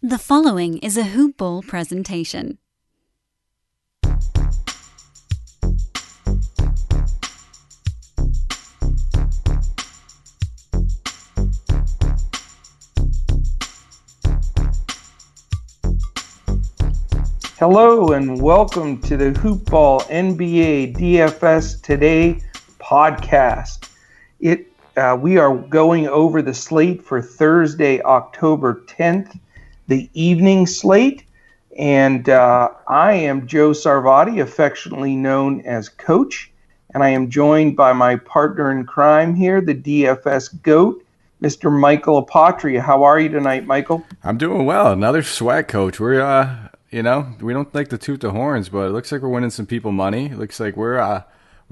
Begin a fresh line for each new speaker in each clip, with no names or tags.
The following is a Hoop Ball presentation.
Hello and welcome to the Hoop Ball NBA DFS Today podcast. We are going over the slate for Thursday, October 10th, the evening slate. And I am Joe Sarvati, affectionately known as Coach. And I am joined by my partner in crime here, the DFS GOAT, Mr. Michael Apotria. How are you tonight, Michael?
I'm doing well. Another sweat, Coach. We're we don't like to toot the horns, but it looks like we're winning some people money. It looks like we're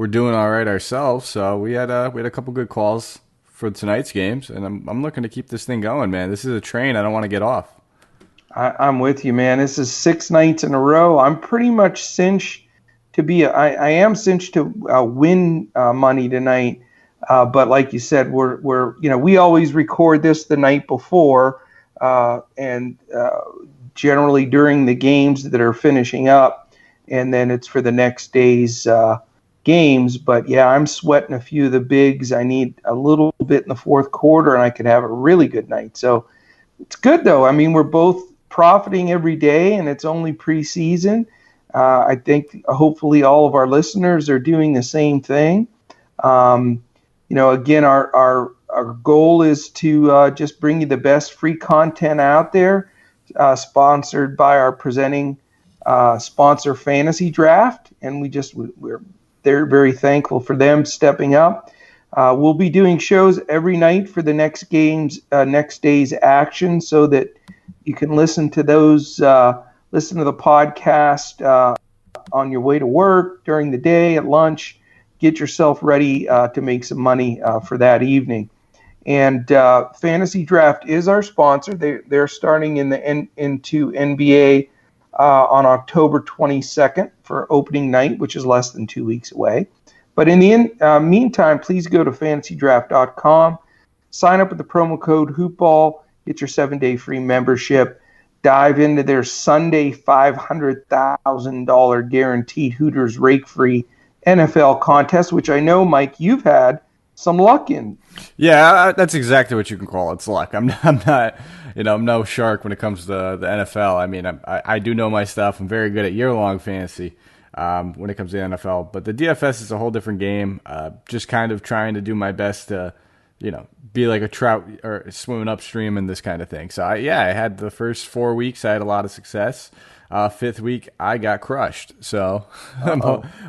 doing all right ourselves. So we had a couple good calls for tonight's games, and I'm looking to keep this thing going, man. This is a train I don't want to get off.
I'm with you, man. This is 6 nights in a row. I'm pretty much cinched to be. I am cinched to win money tonight. But like you said, we always record this the night before, and generally during the games that are finishing up, and then it's for the next day's games. But yeah, I'm sweating a few of the bigs. I need a little bit in the fourth quarter, and I could have a really good night. So it's good, though. I mean, we're both profiting every day, and it's only preseason. I think hopefully all of our listeners are doing the same thing. Again, our goal is to just bring you the best free content out there. Sponsored by our presenting sponsor, Fantasy Draft, and they're very thankful for them stepping up. We'll be doing shows every night for the next day's action, so that you can listen to those, listen to the podcast on your way to work, during the day, at lunch. Get yourself ready to make some money for that evening. And Fantasy Draft is our sponsor. They're starting into NBA on October 22nd for opening night, which is less than 2 weeks away. But in the meantime, please go to fantasydraft.com, sign up with the promo code HoopBall, get your 7-day free membership, dive into their Sunday $500,000 guaranteed Hooters rake-free NFL contest, which I know, Mike, you've had some luck in.
Yeah, that's exactly what you can call it. It's luck. I'm not, I'm no shark when it comes to the NFL. I mean, I do know my stuff. I'm very good at year-long fantasy when it comes to the NFL. But the DFS is a whole different game. Just kind of trying to do my best to, be like a trout or swimming upstream and this kind of thing. So, I had the first 4 weeks. I had a lot of success. Fifth week, I got crushed. So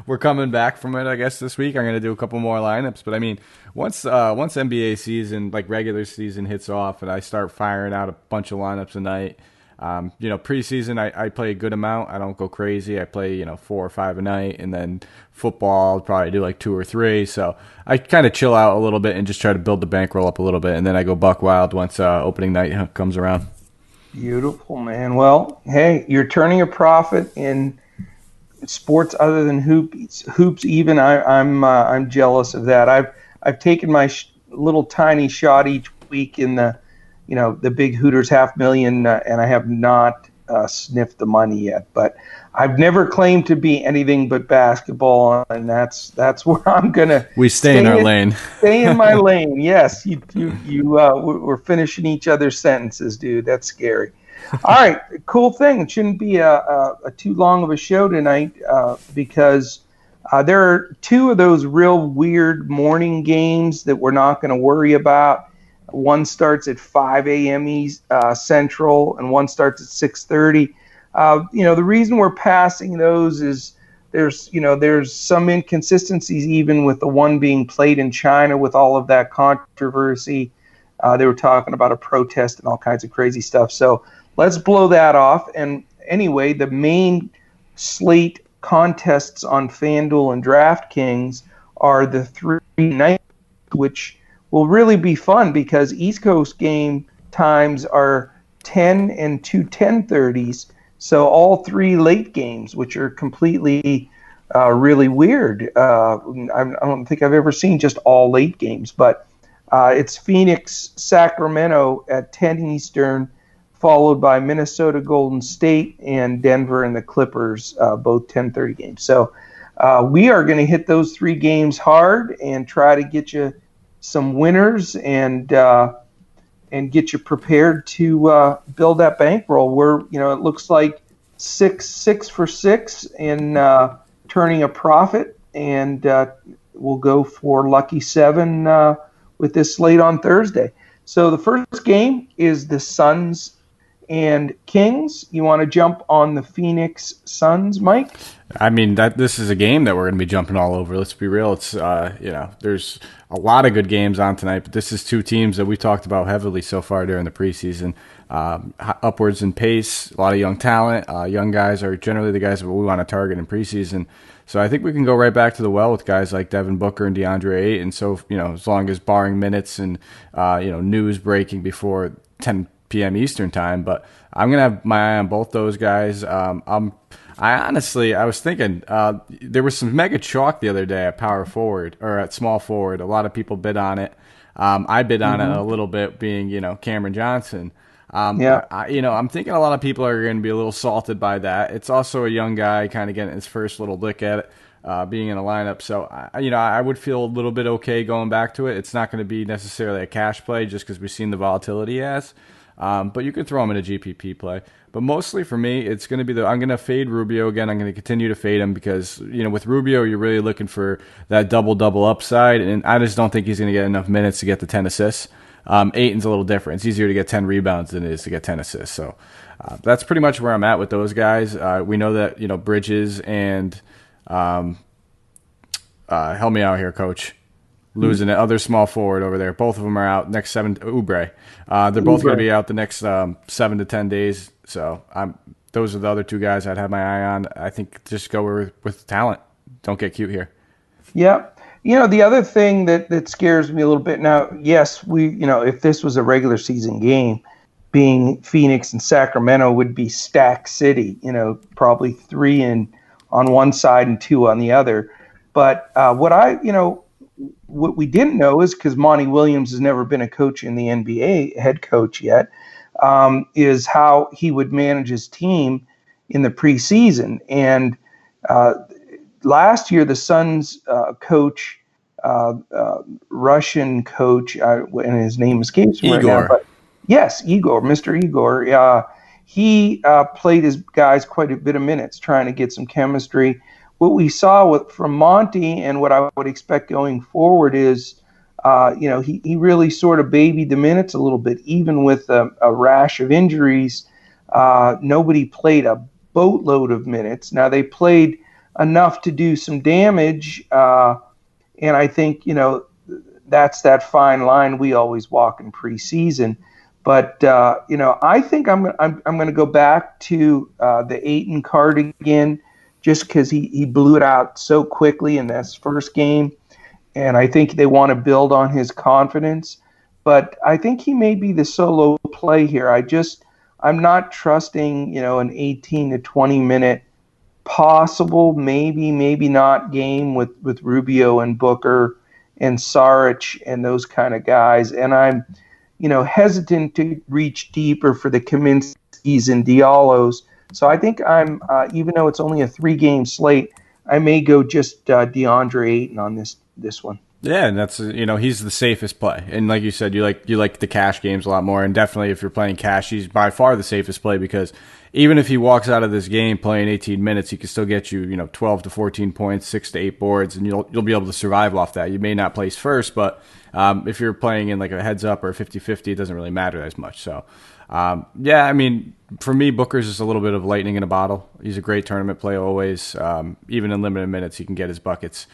we're coming back from it, I guess, this week. I'm going to do a couple more lineups. But, I mean, once NBA season, like regular season, hits off and I start firing out a bunch of lineups a night, preseason, I play a good amount. I don't go crazy. I play, 4 or 5 a night. And then football, I'll probably do like 2 or 3. So I kind of chill out a little bit and just try to build the bankroll up a little bit. And then I go buck wild once opening night comes around.
Beautiful, man. Well, hey, you're turning a profit in sports other than hoops. Even I'm jealous of that. I've taken my little tiny shot each week in the big Hooters $500,000, and I have not sniffed the money yet. But I've never claimed to be anything but basketball, and that's where I'm gonna.
We stay in our lane.
Stay in my lane. Yes, we're finishing each other's sentences, dude. That's scary. All right, cool thing. It shouldn't be a too long of a show tonight because there are 2 of those real weird morning games that we're not going to worry about. One starts at 5 a.m. Central, and one starts at 6:30. The reason we're passing those is there's some inconsistencies even with the one being played in China with all of that controversy. They were talking about a protest and all kinds of crazy stuff. So let's blow that off. And anyway, the main slate contests on FanDuel and DraftKings are the 3 nights, which will really be fun because East Coast game times are 10 and 2 10:30s. So all 3 late games, which are completely really weird. I don't think I've ever seen just all late games, but it's Phoenix, Sacramento at 10 Eastern, followed by Minnesota Golden State and Denver and the Clippers, both 10:30 games. So we are going to hit those 3 games hard and try to get you some winners and get you prepared to build that bankroll. It looks like six for 6 in turning a profit, and we'll go for lucky 7 with this slate on Thursday. So the first game is the Suns and Kings. You want to jump on the Phoenix Suns, Mike?
I mean, this is a game that we're going to be jumping all over. Let's be real. It's there's a lot of good games on tonight, but this is 2 teams that we talked about heavily so far during the preseason. Upwards in pace, a lot of young talent. Young guys are generally the guys that we want to target in preseason. So I think we can go right back to the well with guys like Devin Booker and DeAndre Ayton. So as long as barring minutes and news breaking before 10 p.m. Eastern time, but I'm gonna have my eye on both those guys. I was thinking there was some mega chalk the other day at power forward or at small forward. A lot of people bid on it. I bid on it a little bit, being Cameron Johnson. I'm thinking a lot of people are going to be a little salted by that. It's also a young guy kind of getting his first little lick at it, being in a lineup. So I would feel a little bit okay going back to it. It's not going to be necessarily a cash play just because we've seen the volatility he has. But you could throw him in a GPP play. But mostly for me, it's going to be I'm going to fade Rubio again. I'm going to continue to fade him because, with Rubio, you're really looking for that double-double upside. And I just don't think he's going to get enough minutes to get the 10 assists. Ayton's a little different. It's easier to get 10 rebounds than it is to get 10 assists. So that's pretty much where I'm at with those guys. We know that, Bridges and help me out here, Coach. Losing it. Other small forward over there. Both of them are out next 7. Oubre. They're both going to be out the next 7 to 10 days. So those are the other 2 guys I'd have my eye on. I think just go with talent. Don't get cute here.
Yeah. The other thing that scares me a little bit now, yes, if this was a regular season game, being Phoenix and Sacramento would be stack city, probably 3 on one side and 2 on the other. But what we didn't know is, because Monty Williams has never been a coach in the NBA, head coach yet, is how he would manage his team in the preseason. And last year, the Suns coach, Russian coach, and his name escapes me right now. But yes, Mr. Igor. He played his guys quite a bit of minutes, trying to get some chemistry. What we saw from Monty and what I would expect going forward is, he really sort of babied the minutes a little bit, even with a rash of injuries. Nobody played a boatload of minutes. Now, they played enough to do some damage, and I think, that's that fine line we always walk in preseason. But, I think I'm going to go back to the Ayton card again, just because he blew it out so quickly in this first game. And I think they want to build on his confidence. But I think he may be the solo play here. I'm not trusting, an 18 to 20 minute possible, maybe not game with Rubio and Booker and Saric and those kind of guys. And I'm, hesitant to reach deeper for the Kaminsky's and Diallos. So I think I'm, even though it's only a 3-game slate, I may go just DeAndre Ayton on this one.
Yeah, and that's he's the safest play, and like you said, you like the cash games a lot more, and definitely if you're playing cash, he's by far the safest play because even if he walks out of this game playing 18 minutes, he can still get you 12 to 14 points, 6 to 8 boards, and you'll be able to survive off that. You may not place first, but if you're playing in like a heads up or a 50-50, it doesn't really matter as much. So. For me, Booker's just a little bit of lightning in a bottle. He's a great tournament play always. Even in limited minutes, he can get his buckets.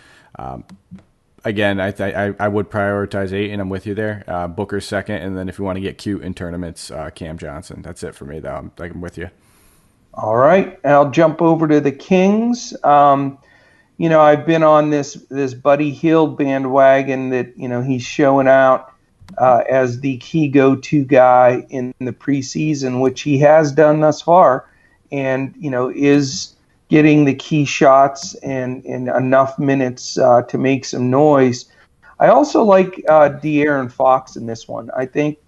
Again, I would prioritize Ayton. I'm with you there. Booker's second, and then if you want to get cute in tournaments, Cam Johnson. That's it for me, though. I'm with you.
All right, I'll jump over to the Kings. I've been on this Buddy Hield bandwagon that he's showing out as the key go-to guy in the preseason, which he has done thus far, and is getting the key shots and enough minutes to make some noise. I also like De'Aaron Fox in this one. I think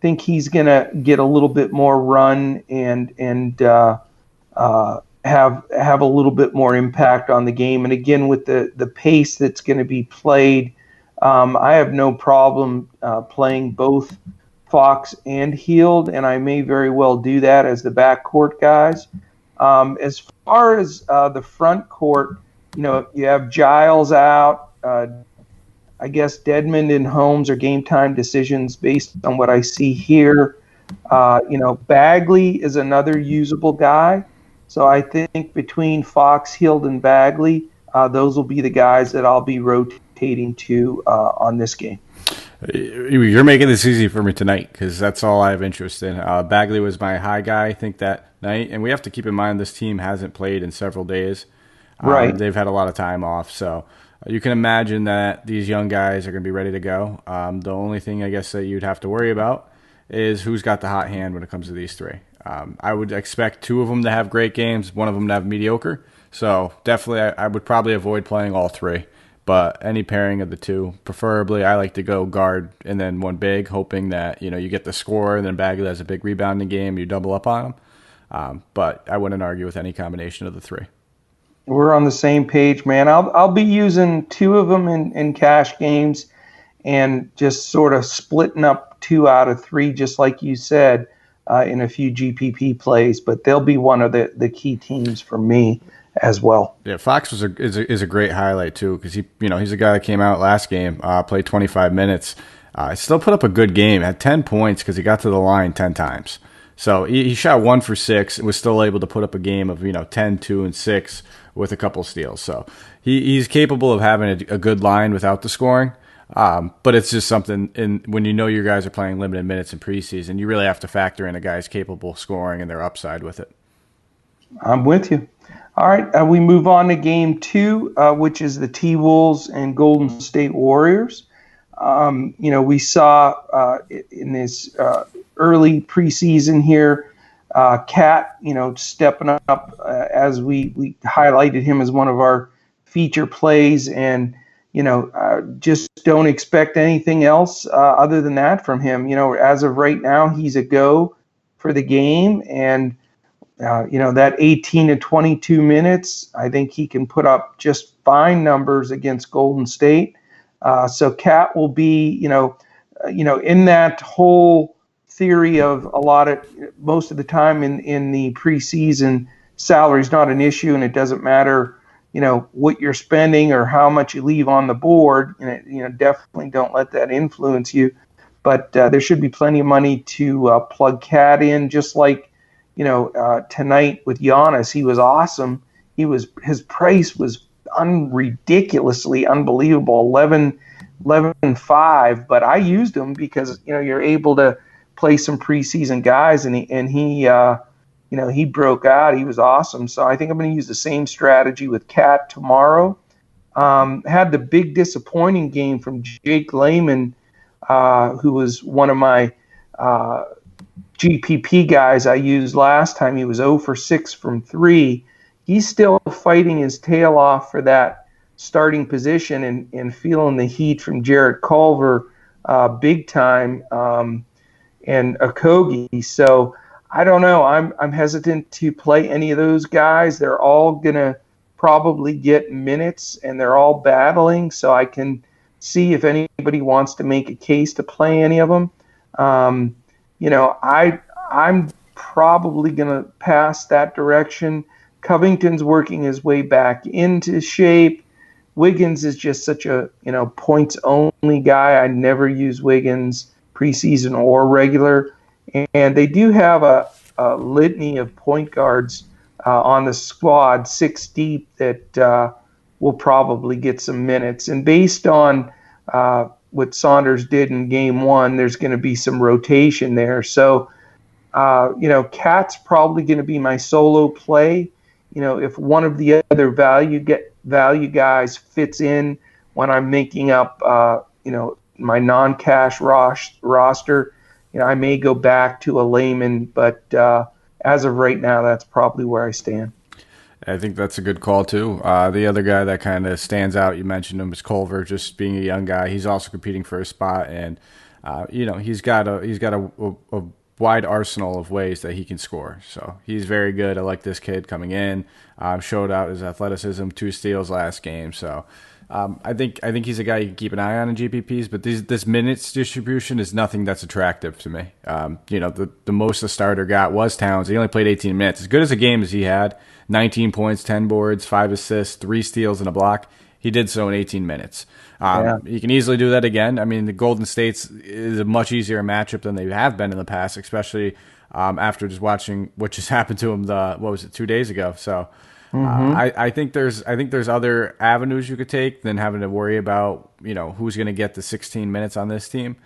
think he's going to get a little bit more run and have a little bit more impact on the game. And again, with the pace that's going to be played, I have no problem playing both Fox and Heald, and I may very well do that as the backcourt guys. As far as the front court, you have Giles out. I guess Dedmon and Holmes are game time decisions based on what I see here. Bagley is another usable guy. So I think between Fox, Heald, and Bagley, those will be the guys that I'll be rotating to on this game.
You're making this easy for me tonight because that's all I have interest in. Bagley was my high guy, I think, that night. And we have to keep in mind this team hasn't played in several days.
Right.
They've had a lot of time off. So you can imagine that these young guys are going to be ready to go. The only thing I guess that you'd have to worry about is who's got the hot hand when it comes to these three. I would expect two of them to have great games, one of them to have mediocre. So definitely I would probably avoid playing all three. But any pairing of the two, preferably I like to go guard and then one big, hoping that you get the score and then Bagley has a big rebounding game, you double up on him. But I wouldn't argue with any combination of the three.
We're on the same page, man. I'll be using two of them in cash games and just sort of splitting up 2 out of 3, just like you said, in a few GPP plays. But they'll be one of the key teams for me as well.
Yeah, Fox is a great highlight too because he's a guy that came out last game, played 25 minutes, still put up a good game, had 10 points because he got to the line 10 times. So he shot 1 for 6 and was still able to put up a game of 10, 2, and 6 with a couple steals. So he's capable of having a good line without the scoring. But it's just something when your guys are playing limited minutes in preseason, you really have to factor in a guy's capable of scoring and their upside with it.
I'm with you. All right, we move on to game 2, which is the T-Wolves and Golden State Warriors. We saw in this early preseason here, Cat, stepping up as we highlighted him as one of our feature plays, and just don't expect anything else other than that from him. As of right now, he's a go for the game, and that 18 to 22 minutes, I think he can put up just fine numbers against Golden State. So Cat will be, in that whole theory of most of the time in the preseason, salary is not an issue, and it doesn't matter, what you're spending or how much you leave on the board. Definitely don't let that influence you. But there should be plenty of money to plug Cat in, just like, tonight with Giannis. He was awesome. His price was ridiculously unbelievable, 11.5. But I used him because you're able to play some preseason guys, and he broke out. He was awesome. So I think I'm going to use the same strategy with Cat tomorrow. Had the big disappointing game from Jake Layman, who was one of my GPP guys I used last time. He was 0 for 6 from 3. He's still fighting his tail off for that starting position and feeling the heat from Jarrett Culver big time, and Okogie. So I don't know. I'm hesitant to play any of those guys. They're all going to probably get minutes, and they're all battling. So I can see if anybody wants to make a case to play any of them. I'm probably going to pass that direction. Covington's working his way back into shape. Wiggins is just such a, points-only guy. I never use Wiggins preseason or regular. And they do have a litany of point guards on the squad, 6 deep, that will probably get some minutes. And based on what Saunders did in game 1, there's going to be some rotation there. So, Cat's probably going to be my solo play. If one of the other value guys fits in when I'm making up, my non-cash roster, I may go back to a Layman, but as of right now, that's probably where I stand.
I think that's a good call, too. The other guy that kind of stands out, you mentioned him, is Culver, just being a young guy. He's also competing for a spot, and He's got a wide arsenal of ways that he can score. So he's very good. I like this kid coming in. Showed out his athleticism, 2 steals last game. So I think he's a guy you can keep an eye on in GPPs. But this minutes distribution is nothing that's attractive to me. The most the starter got was Towns. He only played 18 minutes. As good as a game as he had, 19 points, 10 boards, 5 assists, 3 steals, and a block. He did so in 18 minutes. He can easily do that again. I mean, the Golden State's is a much easier matchup than they have been in the past, especially after just watching what just happened to him. 2 days ago? So I think there's other avenues you could take than having to worry about who's going to get the 16 minutes on this team.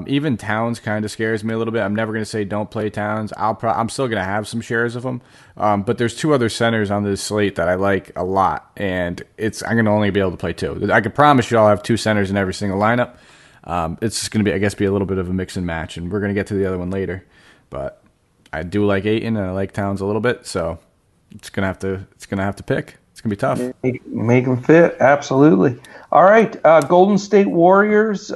Even Towns kind of scares me a little bit. I'm never going to say don't play Towns. I'm still going to have some shares of them. But there's 2 other centers on this slate that I like a lot, and I'm going to only be able to play 2. I can promise you I'll have 2 centers in every single lineup. It's just going to be a little bit of a mix and match, and we're going to get to the other one later. But I do like Ayton, and I like Towns a little bit, so it's going to have to pick. It's going to be tough.
Make them fit, absolutely. All right, Golden State Warriors.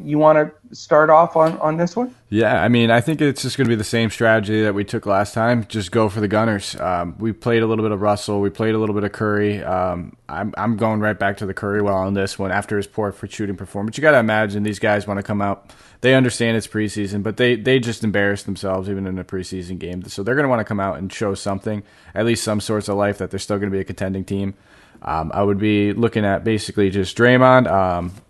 You want to start off on this one?
Yeah, I mean, I think it's just going to be the same strategy that we took last time. Just go for the Gunners. We played a little bit of Russell. We played a little bit of Curry. I'm going right back to the Curry well on this one after his poor shooting performance. You got to imagine these guys want to come out. They understand it's preseason, but they just embarrassed themselves even in a preseason game. So they're going to want to come out and show something, at least some sorts of life, that they're still going to be a contending team. I would be looking at basically just Draymond.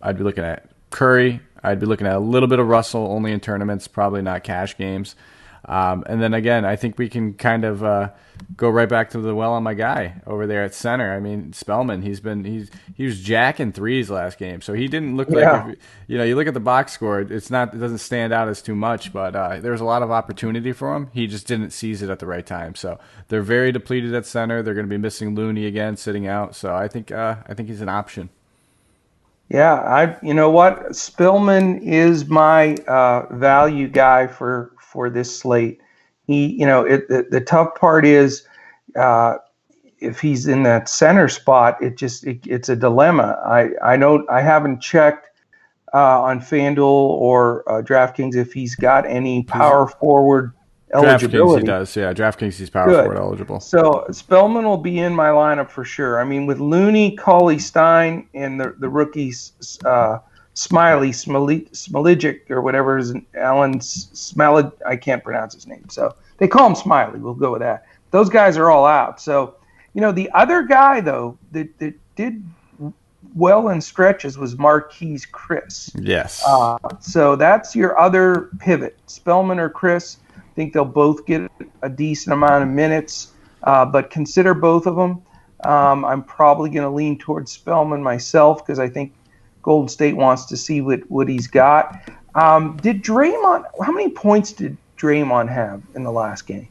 I'd be looking at Curry. I'd be looking at a little bit of Russell, only in tournaments, probably not cash games. And then again, I think we can kind of go right back to the well on my guy over there at center. I mean, Spellman, he was jacking threes last game, so he didn't look like you look at the box score, it doesn't stand out as too much, but there was a lot of opportunity for him. He just didn't seize it at the right time. So they're very depleted at center. They're going to be missing Looney again, sitting out. So I think he's an option.
Yeah, you know what? Spillman is my value guy for this slate. The tough part is if he's in that center spot, it's a dilemma. I haven't checked on FanDuel or DraftKings if he's got any power forward eligibility.
DraftKings he does, yeah. DraftKings he's power forward eligible.
So Spellman will be in my lineup for sure. I mean, with Looney, Cauley Stein, and the rookies Smaligic or whatever is Alan Smalic. I can't pronounce his name, so they call him Smiley. We'll go with that. Those guys are all out. So the other guy though that did well in stretches was Marquise Chris.
Yes.
So that's your other pivot, Spellman or Chris. I think they'll both get a decent amount of minutes, but consider both of them. I'm probably going to lean towards Spellman myself because I think Golden State wants to see what he's got. Did Draymond? How many points did Draymond have in the last game?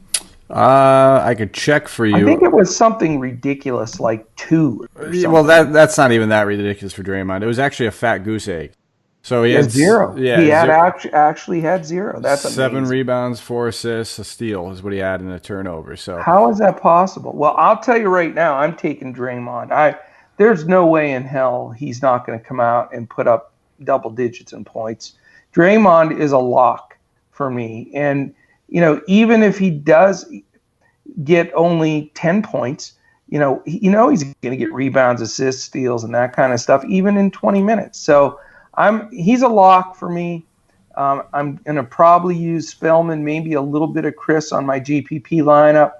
I could check for you.
I think it was something ridiculous, like 2.
Well, that's not even that ridiculous for Draymond. It was actually a fat goose egg. So he had
0.
Yeah,
he had actually had 0. That's amazing.
7 rebounds, 4 assists, a steal is what he had in a turnover. So
how is that possible? Well, I'll tell you right now, I'm taking Draymond. There's no way in hell he's not going to come out and put up double digits in points. Draymond is a lock for me, and even if he does get only 10 points, he's going to get rebounds, assists, steals, and that kind of stuff, even in 20 minutes. So he's a lock for me. I'm going to probably use Spellman, maybe a little bit of Chris on my GPP lineup.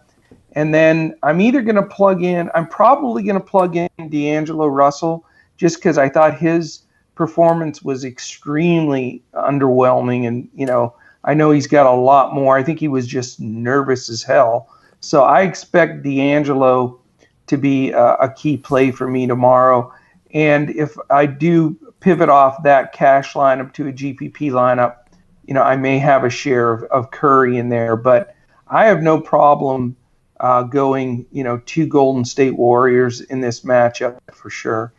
And then I'm probably going to plug in D'Angelo Russell just because I thought his performance was extremely underwhelming. And, I know he's got a lot more. I think he was just nervous as hell. So I expect D'Angelo to be a key play for me tomorrow. And if I do pivot off that cash lineup to a GPP lineup, I may have a share of Curry in there. But I have no problem going, 2 Golden State Warriors in this matchup for sure.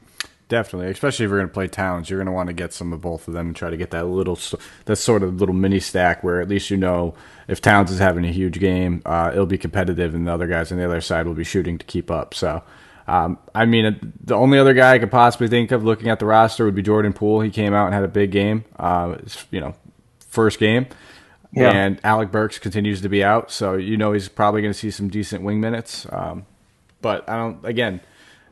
Definitely, especially if you're going to play Towns, you're going to want to get some of both of them and try to get that sort of little mini stack where at least if Towns is having a huge game, it'll be competitive and the other guys on the other side will be shooting to keep up. So I mean, the only other guy I could possibly think of looking at the roster would be Jordan Poole. He came out and had a big game, first game.
Yeah.
And Alec Burks continues to be out, so he's probably going to see some decent wing minutes. But again,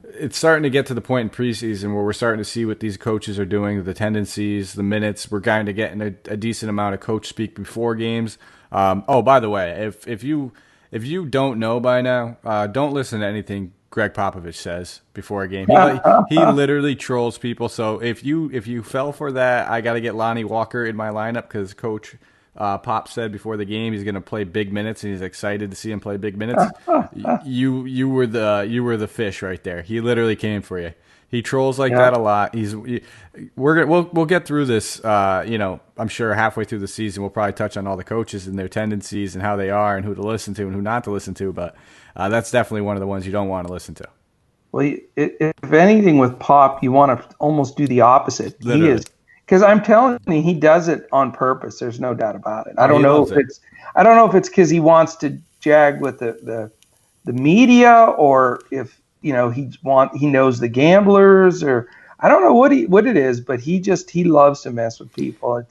it's starting to get to the point in preseason where we're starting to see what these coaches are doing, the tendencies, the minutes. We're kind of getting a decent amount of coach speak before games. By the way, if you don't know by now, don't listen to anything Greg Popovich says before a game. He literally trolls people. So if you fell for that, I got to get Lonnie Walker in my lineup because Coach Pop said before the game he's going to play big minutes and he's excited to see him play big minutes. You were the fish right there. He literally came for you. He trolls like that a lot. We'll get through this. I'm sure halfway through the season we'll probably touch on all the coaches and their tendencies and how they are and who to listen to and who not to listen to. But that's definitely one of the ones you don't want to listen to.
Well, if anything with Pop, you want to almost do the opposite.
Literally.
He is, because I'm telling you, he does it on purpose. There's no doubt about it. I don't know if it's because he wants to jag with the media, or if he knows the gamblers, or I don't know what it is, but he loves to mess with people.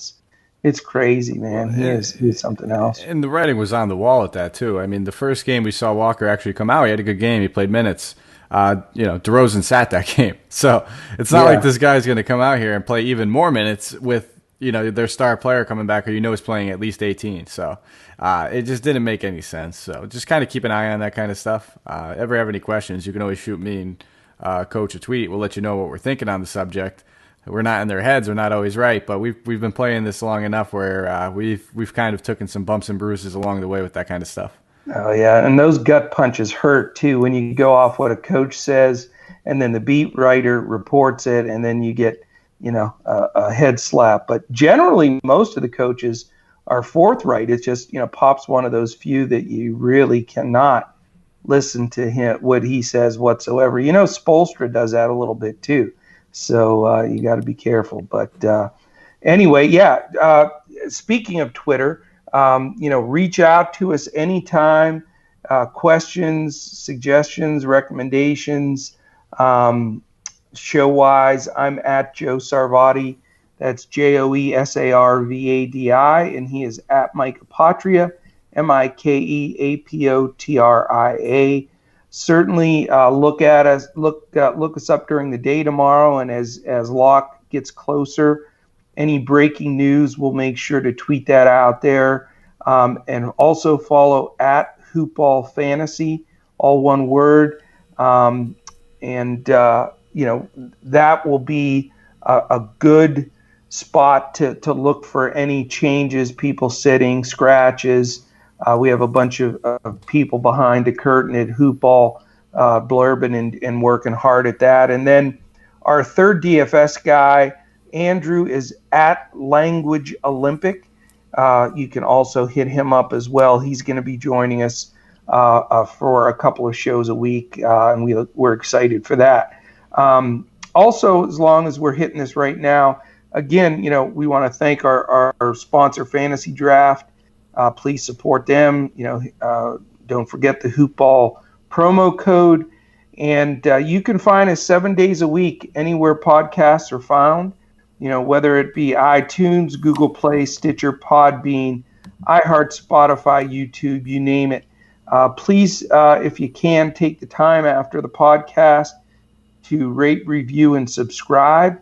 It's crazy, man. He's something else.
And the writing was on the wall at that too. I mean, the first game we saw Walker actually come out, he had a good game. He played minutes. DeRozan sat that game. So it's not like this guy's going to come out here and play even more minutes with, their star player coming back who is playing at least 18. So it just didn't make any sense. So just kind of keep an eye on that kind of stuff. Ever have any questions, you can always shoot me and Coach a tweet. We'll let you know what we're thinking on the subject. We're not in their heads. We're not always right, but we've been playing this long enough where we've kind of taken some bumps and bruises along the way with that kind of stuff.
Oh, yeah, and those gut punches hurt, too, when you go off what a coach says, and then the beat writer reports it, and then you get, a head slap. But generally, most of the coaches are forthright. It's just, Pop's one of those few that you really cannot listen to him, what he says whatsoever. Spoelstra does that a little bit, too. So you got to be careful. But anyway, speaking of Twitter, reach out to us anytime, questions, suggestions, recommendations, show-wise. I'm at Joe Sarvadi. That's JoeSarvadi, and he is at Mike Apotria, MikeApotria. Certainly look at us, look us up during the day tomorrow, and as lock gets closer, any breaking news, we'll make sure to tweet that out there. And also follow at Hoopball Fantasy, all one word. That will be a good spot to look for any changes, people sitting, scratches. We have a bunch of people behind the curtain at Hoopball blurbing and working hard at that. And then our third DFS guy, Andrew, is at Language Olympic. You can also hit him up as well. He's going to be joining us for a couple of shows a week, and we're excited for that. Also, as long as we're hitting this right now, again, we want to thank our sponsor, Fantasy Draft. Please support them. Don't forget the Hoopball promo code. And you can find us 7 days a week anywhere podcasts are found. Whether it be iTunes, Google Play, Stitcher, Podbean, iHeart, Spotify, YouTube, you name it. Please, if you can, take the time after the podcast to rate, review, and subscribe.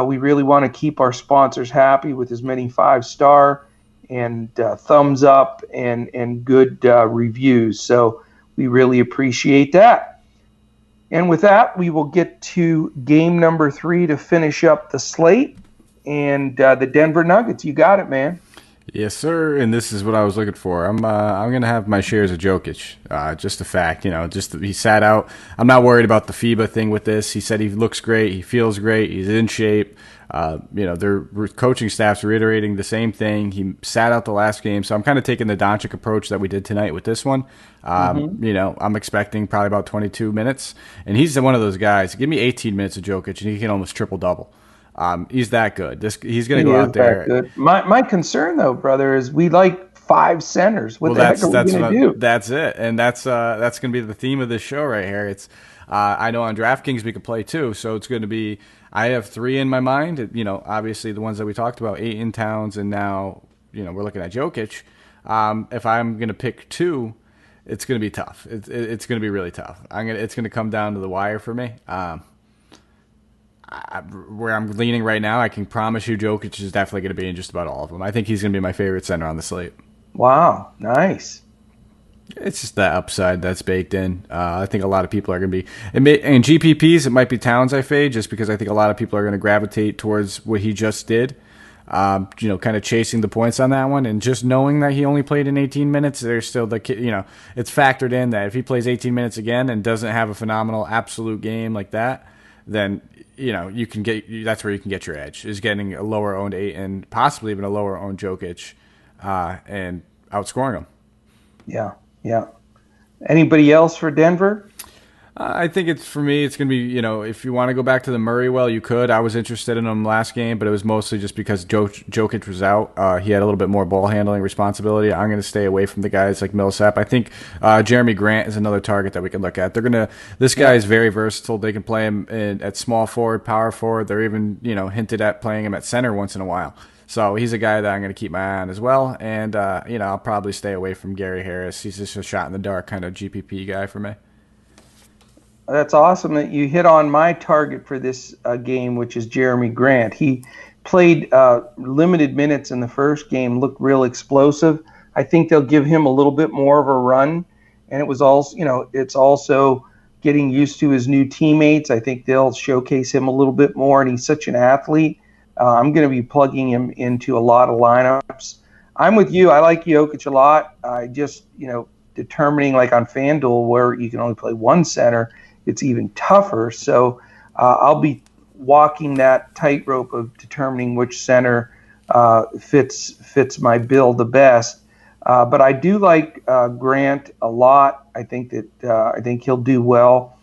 We really want to keep our sponsors happy with as many 5-star and thumbs up and good reviews. So we really appreciate that. And with that, we will get to game number 3 to finish up the slate and the Denver Nuggets. You got it, man.
Yes, sir. And this is what I was looking for. I'm going to have my shares of Jokic. Just a fact, he sat out. I'm not worried about the FIBA thing with this. He said he looks great. He feels great. He's in shape. Their coaching staff's reiterating the same thing. He sat out the last game. So I'm kind of taking the Doncic approach that we did tonight with this one. I'm expecting probably about 22 minutes. And he's one of those guys. Give me 18 minutes of Jokic, and he can almost triple-double. He's that good. He's going to go out there.
My concern, though, brother, is we like 5 centers. What
Well,
the heck are we going to do?
that's it, and that's going to be the theme of this show right here. It's I know on DraftKings we could play too, so it's going to be. I have 3 in my mind. You know, obviously the ones that we talked about, Ayton, Towns, and now we're looking at Jokic. If I'm going to pick 2, it's going to be tough. It's going to be really tough. It's going to come down to the wire for me. Where I'm leaning right now, I can promise you Jokic is definitely going to be in just about all of them. I think he's going to be my favorite center on the slate.
Wow, nice.
It's just that upside that's baked in. I think a lot of people are going to be in GPPs. It might be Towns I fade just because I think a lot of people are going to gravitate towards what he just did. Kind of chasing the points on that one, and just knowing that he only played in 18 minutes. There's still it's factored in that if he plays 18 minutes again and doesn't have a phenomenal absolute game like that, then you can that's where you can get your edge, is getting a lower owned 8 and possibly even a lower owned Jokic and outscoring him.
Yeah. Anybody else for Denver?
I think it's going to be, if you want to go back to the Murray well, you could. I was interested in him last game, but it was mostly just because Jokic was out. He had a little bit more ball handling responsibility. I'm going to stay away from the guys like Millsap. I think Jeremy Grant is another target that we can look at. This guy is very versatile. They can play him at small forward, power forward. They're even, hinted at playing him at center once in a while. So he's a guy that I'm going to keep my eye on as well. And, I'll probably stay away from Gary Harris. He's just a shot in the dark kind of GPP guy for me.
That's awesome that you hit on my target for this game, which is Jeremy Grant. He played limited minutes in the first game, looked real explosive. I think they'll give him a little bit more of a run, and it was also, it's also getting used to his new teammates. I think they'll showcase him a little bit more, and he's such an athlete. I'm going to be plugging him into a lot of lineups. I'm with you. I like Jokic a lot. I just, determining like on FanDuel where you can only play 1 center, it's even tougher. So I'll be walking that tightrope of determining which center fits my bill the best. But I do like Grant a lot. I think he'll do well.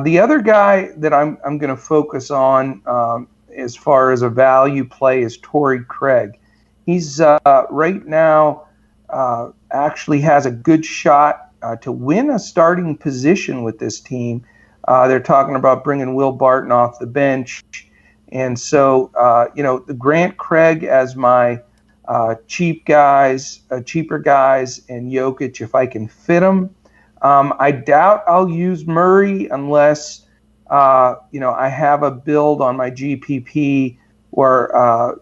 The other guy that I'm going to focus on as far as a value play is Torrey Craig. He's right now actually has a good shot to win a starting position with this team. They're talking about bringing Will Barton off the bench. And so, the Grant Craig as my cheaper guys and Jokic if I can fit them. I doubt I'll use Murray unless, I have a build on my GPP where,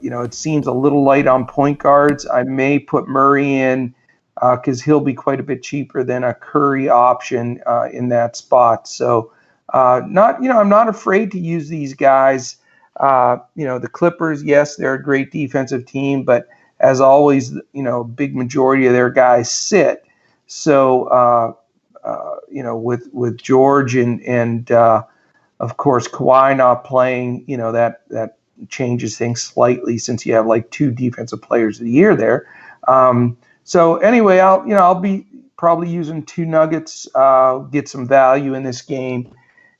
it seems a little light on point guards. I may put Murray in because he'll be quite a bit cheaper than a Curry option in that spot. So, I'm not afraid to use these guys. The Clippers, yes, they're a great defensive team, but as always, a big majority of their guys sit. So, with George and of course Kawhi not playing, that changes things slightly since you have like 2 defensive players of the year there. So anyway, I'll be probably using 2 Nuggets, get some value in this game.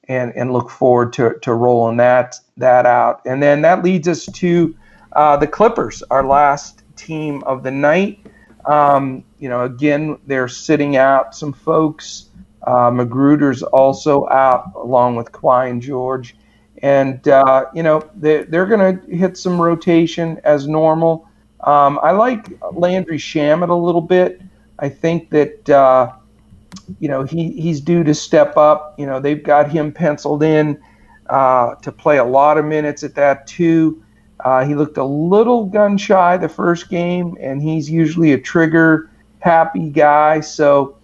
And look forward to rolling that out. And then that leads us to the Clippers, our last team of the night. Again, they're sitting out some folks. Magruder's also out along with Kawhi and George. And, they're going to hit some rotation as normal. I like Landry Shamet a little bit. I think that he's due to step up. They've got him penciled in to play a lot of minutes at that too. He looked a little gun shy the first game, and he's usually a trigger happy guy. So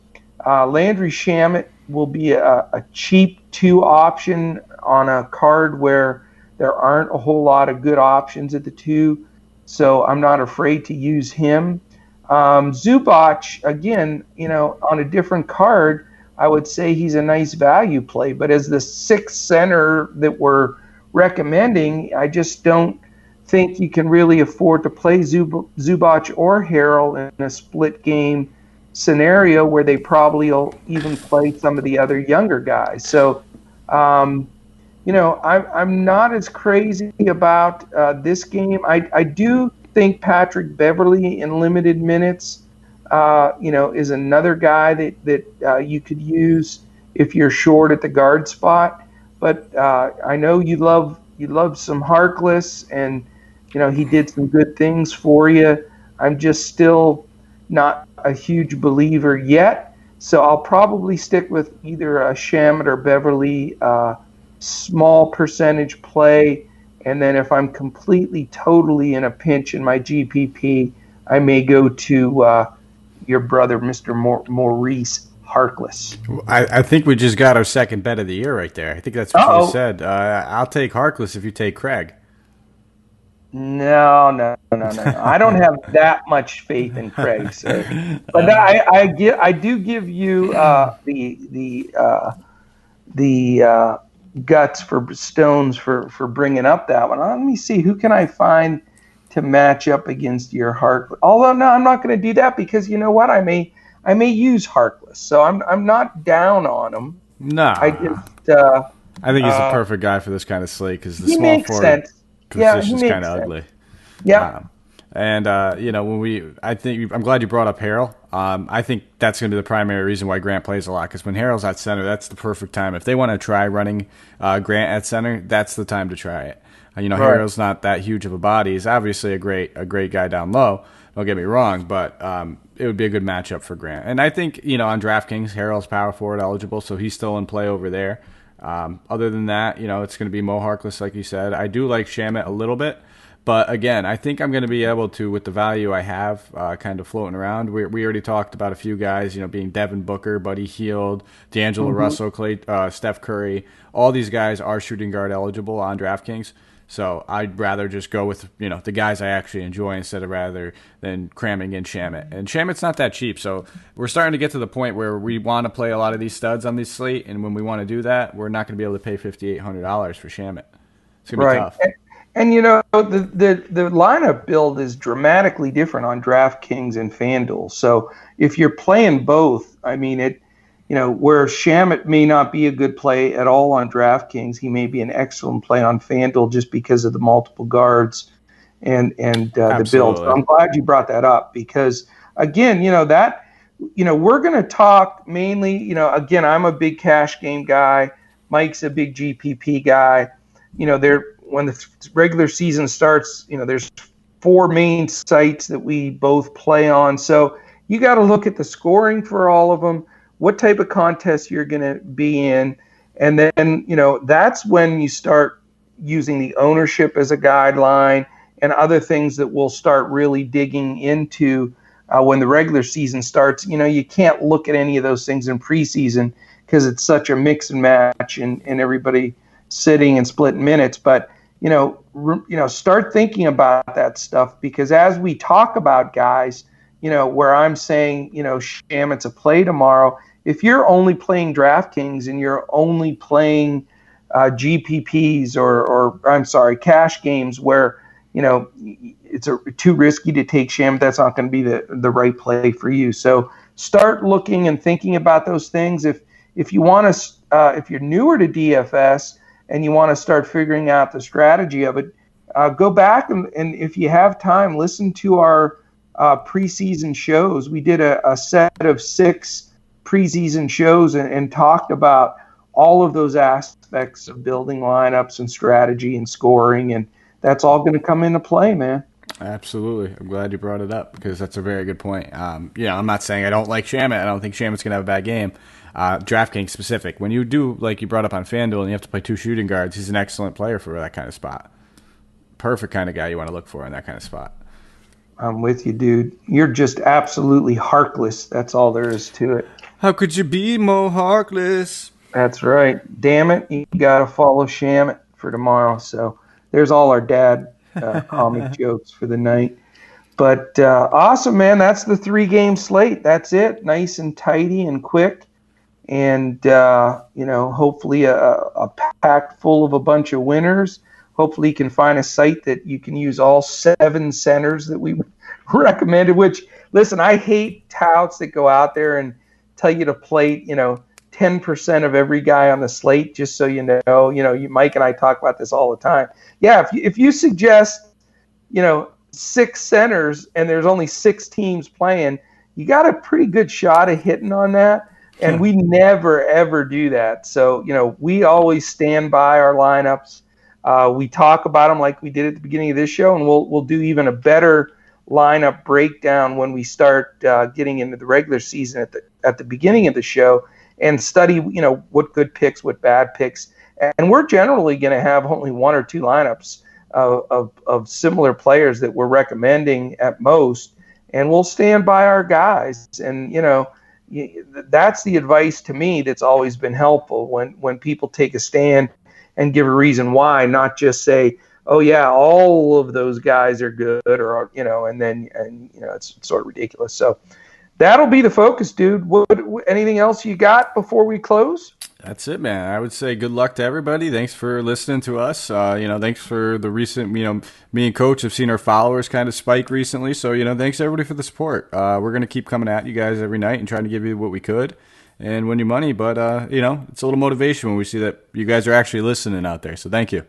Landry Shamet will be a cheap 2 option on a card where there aren't a whole lot of good options at the 2. So I'm not afraid to use him. Zubac, again, on a different card, I would say he's a nice value play. But as the 6th center that we're recommending, I just don't think you can really afford to play Zubac or Harrell in a split game scenario where they probably will even play some of the other younger guys. So, I'm not as crazy about this game. I do think Patrick Beverley in limited minutes is another guy that you could use if you're short at the guard spot. But I know you love some Harkless, and he did some good things for you. I'm just still not a huge believer yet, so I'll probably stick with either Shamet or Beverly, small percentage play, and then if I'm completely, totally in a pinch in my GPP, I may go to your brother, Mr. Maurice Harkless.
I think we just got our second bet of the year right there. I think that's what you just said. I'll take Harkless if you take Craig.
No. I don't have that much faith in Craig, so. But I do give you the guts for Stones for bringing up that one. Let me see, who can I find to match up against your Harkless? Although no, I'm not going to do that, because you know what? I may use Harkless, so I'm not down on him.
No,
I
think he's the perfect guy for this kind of slate, because the
he
small
makes
forward
sense.
position's kind of ugly.
Yeah.
And I'm glad you brought up Harrell. I think that's going to be the primary reason why Grant plays a lot, because when Harrell's at center, that's the perfect time. If they want to try running Grant at center, that's the time to try it. Right. Harrell's not that huge of a body. He's obviously a great guy down low. Don't get me wrong, but it would be a good matchup for Grant. And I think on DraftKings, Harrell's power forward eligible, so he's still in play over there. Other than that, it's going to be Mo Harkless, like you said. I do like Shamet a little bit. But again, I think I'm going to be able to, with the value I have kind of floating around. We already talked about a few guys, being Devin Booker, Buddy Hield, D'Angelo Russell, Steph Curry. All these guys are shooting guard eligible on DraftKings. So I'd rather just go with the guys I actually enjoy instead of rather than cramming in Shamet. And Shamet's not that cheap, so we're starting to get to the point where we want to play a lot of these studs on this slate, and when we want to do that, we're not going to be able to pay $5,800 for Shamet. It's going to be tough.
And the lineup build is dramatically different on DraftKings and FanDuel. So if you're playing both, I mean where Shamet may not be a good play at all on DraftKings, he may be an excellent play on FanDuel just because of the multiple guards and the build. So I'm glad you brought that up, because again, we're going to talk mainly. Again, I'm a big cash game guy. Mike's a big GPP guy. When the regular season starts, there's 4 main sites that we both play on. So you got to look at the scoring for all of them, what type of contest you're going to be in. And then, that's when you start using the ownership as a guideline and other things that we'll start really digging into when the regular season starts. You can't look at any of those things in preseason because it's such a mix and match and everybody sitting and splitting minutes. But start thinking about that stuff, because as we talk about guys, where I'm saying, Shamet's a play tomorrow, if you're only playing DraftKings and you're only playing GPPs or cash games where, it's too risky to take Shamet, that's not going to be the right play for you. So start looking and thinking about those things. If you want to, if you're newer to DFS, and you want to start figuring out the strategy of it, go back and if you have time, listen to our preseason shows. We did a set of 6 preseason shows and talked about all of those aspects of building lineups and strategy and scoring, and that's all going to come into play, man.
Absolutely. I'm glad you brought it up, because that's a very good point. I'm not saying I don't like Shamet. I don't think Shamet's going to have a bad game. DraftKings specific. When you do, like you brought up on FanDuel, and you have to play 2 shooting guards, he's an excellent player for that kind of spot. Perfect kind of guy you want to look for in that kind of spot.
I'm with you, dude. You're just absolutely Harkless. That's all there is to it.
How could you be Mo Harkless?
That's right. Damn it, you got to follow Shamet for tomorrow. So there's all our dad comic jokes for the night. But awesome, man. That's the 3-game slate. That's it. Nice and tidy and quick. And, hopefully a pack full of a bunch of winners. Hopefully you can find a site that you can use all 7 centers that we recommended, which, listen, I hate touts that go out there and tell you to play, 10% of every guy on the slate, just so you know. Mike and I talk about this all the time. Yeah, if you suggest, 6 centers and there's only 6 teams playing, you got a pretty good shot of hitting on that. And we never, ever do that. So, we always stand by our lineups. We talk about them like we did at the beginning of this show, and we'll do even a better lineup breakdown when we start getting into the regular season at the beginning of the show, and study, what good picks, what bad picks. And we're generally going to have only one or two lineups of similar players that we're recommending at most, and we'll stand by our guys. And, that's the advice to me that's always been helpful when people take a stand and give a reason why, not just say, oh yeah, all of those guys are good, or it's sort of ridiculous. So that'll be the focus, dude. Anything else you got before we close?
That's it, man. I would say good luck to everybody. Thanks for listening to us. Thanks for the recent, me and Coach have seen our followers kind of spike recently. So, thanks everybody for the support. We're going to keep coming at you guys every night and trying to give you what we could and win you money. But, it's a little motivation when we see that you guys are actually listening out there. So thank you.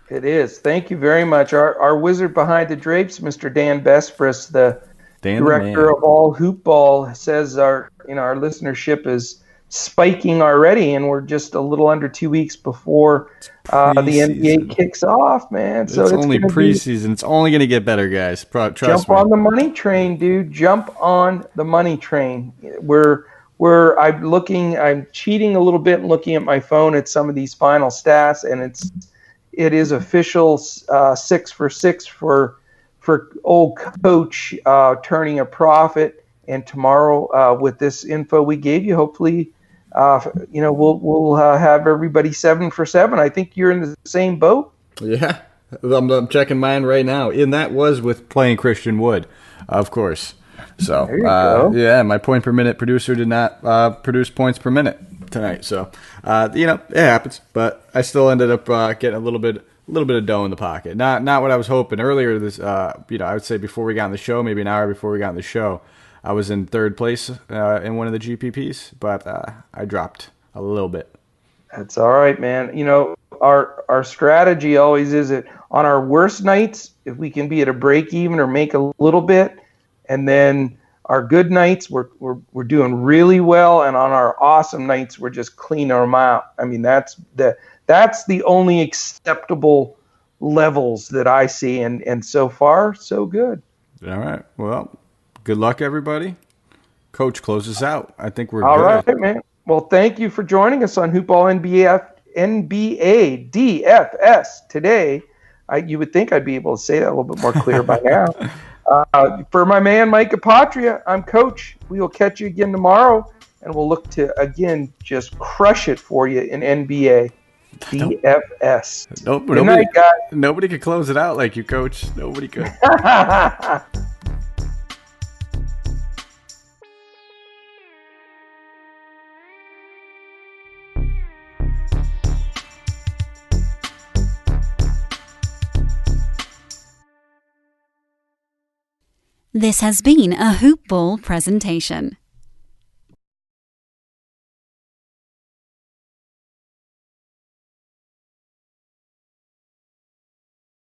It is. Thank you very much. Our wizard behind the drapes, Mr. Dan Bespris, the director of all hoop ball, says our listenership is spiking already, and we're just a little under 2 weeks before the NBA kicks off, man. So
it's only preseason. It's only going to get better, guys. Trust me.
Jump on the money train, dude. Jump on the money train. I'm cheating a little bit and looking at my phone at some of these final stats, and it is official 6 for 6 for old Coach turning a profit. And tomorrow, with this info we gave you, hopefully, we'll have everybody 7 for 7. I think you're in the same boat.
Yeah, I'm checking mine right now, and that was with playing Christian Wood, of course. So
there you go.
Yeah, my point per minute producer did not produce points per minute tonight. So it happens, but I still ended up getting a little bit of dough in the pocket. Not what I was hoping earlier. This I would say before we got on the show, maybe an hour before we got on the show, I was in third place in one of the GPPs, but I dropped a little bit.
That's all right, man. Our strategy always is that on our worst nights, if we can be at a break even or make a little bit, and then our good nights we're doing really well, and on our awesome nights we're just cleaning them out. I mean, that's the only acceptable levels that I see, and so far so good.
All right. Well, good luck, everybody. Coach, close us out. I think we're
all
good.
All right, man. Well, thank you for joining us on Hoopball NBA DFS today. You would think I'd be able to say that a little bit more clear by now. For my man Mike Apotria, I'm Coach. We will catch you again tomorrow, and we'll look to, again, just crush it for you in NBA DFS. Good night, guys.
Nobody could close it out like you, Coach. Nobody could.
This has been a Hoop Ball presentation.